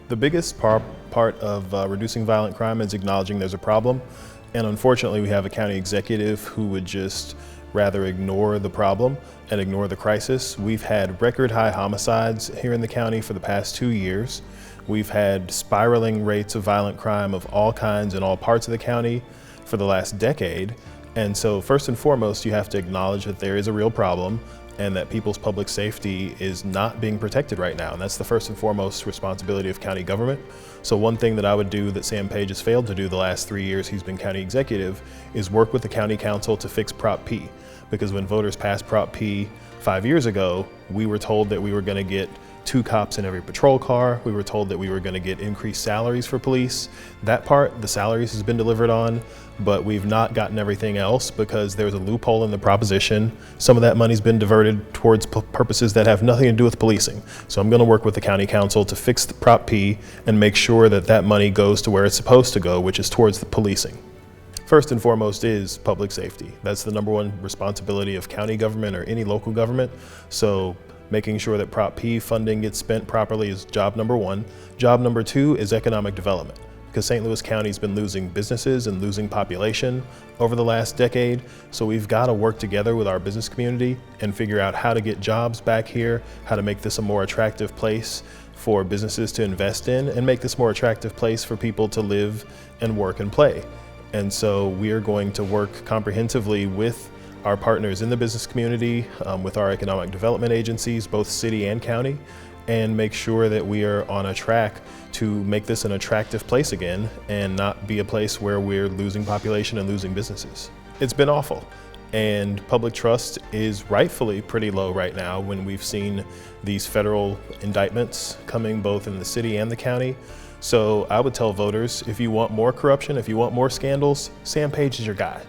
The biggest part of reducing violent crime is acknowledging there's a problem. And unfortunately, we have a county executive who would just rather ignore the problem and ignore the crisis. We've had record high homicides here in the county for the past 2 years. We've had spiraling rates of violent crime of all kinds in all parts of the county for the last decade. And so first and foremost, you have to acknowledge that there is a real problem and that people's public safety is not being protected right now. And that's the first and foremost responsibility of county government. So one thing that I would do that Sam Page has failed to do the last 3 years he's been county executive is work with the county council to fix Prop P. Because when voters passed Prop P 5 years ago, we were told that we were gonna get 2 cops in every patrol car. We were told that we were gonna get increased salaries for police. That part, the salaries has been delivered on, but we've not gotten everything else because there's a loophole in the proposition. Some of that money's been diverted towards purposes that have nothing to do with policing. So I'm gonna work with the county council to fix the Prop P and make sure that that money goes to where it's supposed to go, which is towards the policing. First and foremost is public safety. That's the #1 responsibility of county government or any local government. So making sure that Prop P funding gets spent properly is job #1. Job #2 is economic development, because St. Louis County's been losing businesses and losing population over the last decade. So we've got to work together with our business community and figure out how to get jobs back here, how to make this a more attractive place for businesses to invest in, and make this more attractive place for people to live and work and play. And so we are going to work comprehensively with our partners in the business community, with our economic development agencies, both city and county, and make sure that we are on a track to make this an attractive place again and not be a place where we're losing population and losing businesses. It's been awful, and public trust is rightfully pretty low right now when we've seen these federal indictments coming both in the city and the county. So I would tell voters, if you want more corruption, if you want more scandals, Sam Page is your guy.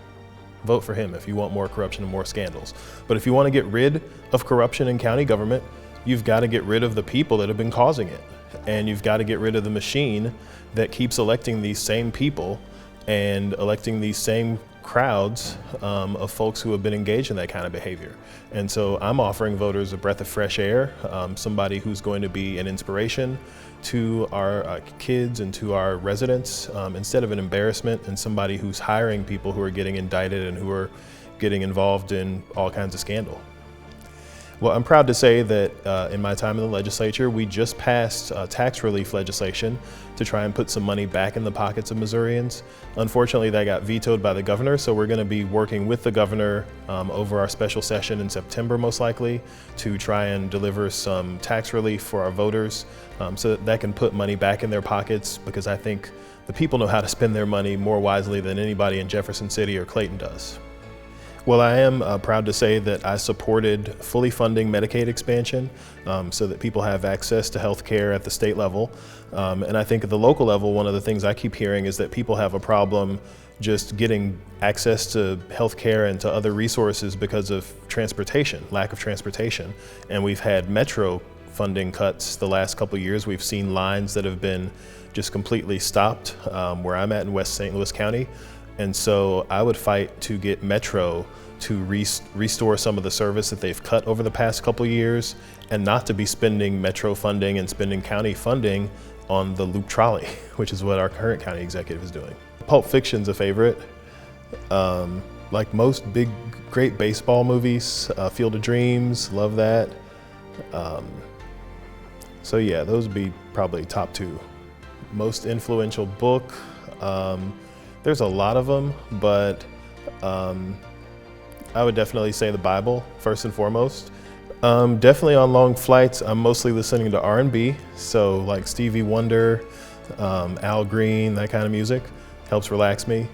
Vote for him if you want more corruption and more scandals. But if you want to get rid of corruption in county government, you've got to get rid of the people that have been causing it. And you've got to get rid of the machine that keeps electing these same people and electing these same crowds of folks who have been engaged in that kind of behavior. And so I'm offering voters a breath of fresh air, somebody who's going to be an inspiration to our kids and to our residents, instead of an embarrassment, and somebody who's hiring people who are getting indicted and who are getting involved in all kinds of scandal. Well, I'm proud to say that in my time in the legislature, we just passed tax relief legislation to try and put some money back in the pockets of Missourians. Unfortunately, that got vetoed by the governor, so we're going to be working with the governor over our special session in September, most likely, to try and deliver some tax relief for our voters so that can put money back in their pockets, because I think the people know how to spend their money more wisely than anybody in Jefferson City or Clayton does. Well, I am proud to say that I supported fully funding Medicaid expansion so that people have access to health care at the state level. And I think at the local level, one of the things I keep hearing is that people have a problem just getting access to health care and to other resources because of transportation, lack of transportation. And we've had metro funding cuts the last couple of years. We've seen lines that have been just completely stopped where I'm at in West St. Louis County. And so I would fight to get Metro to restore some of the service that they've cut over the past couple of years, and not to be spending Metro funding and spending county funding on the loop trolley, which is what our current county executive is doing. Pulp Fiction's a favorite. Like most great baseball movies, Field of Dreams, love that. So yeah, those would be probably top 2. Most influential book. There's a lot of them, but I would definitely say the Bible, first and foremost. Definitely on long flights, I'm mostly listening to R&B, so like Stevie Wonder, Al Green, that kind of music helps relax me.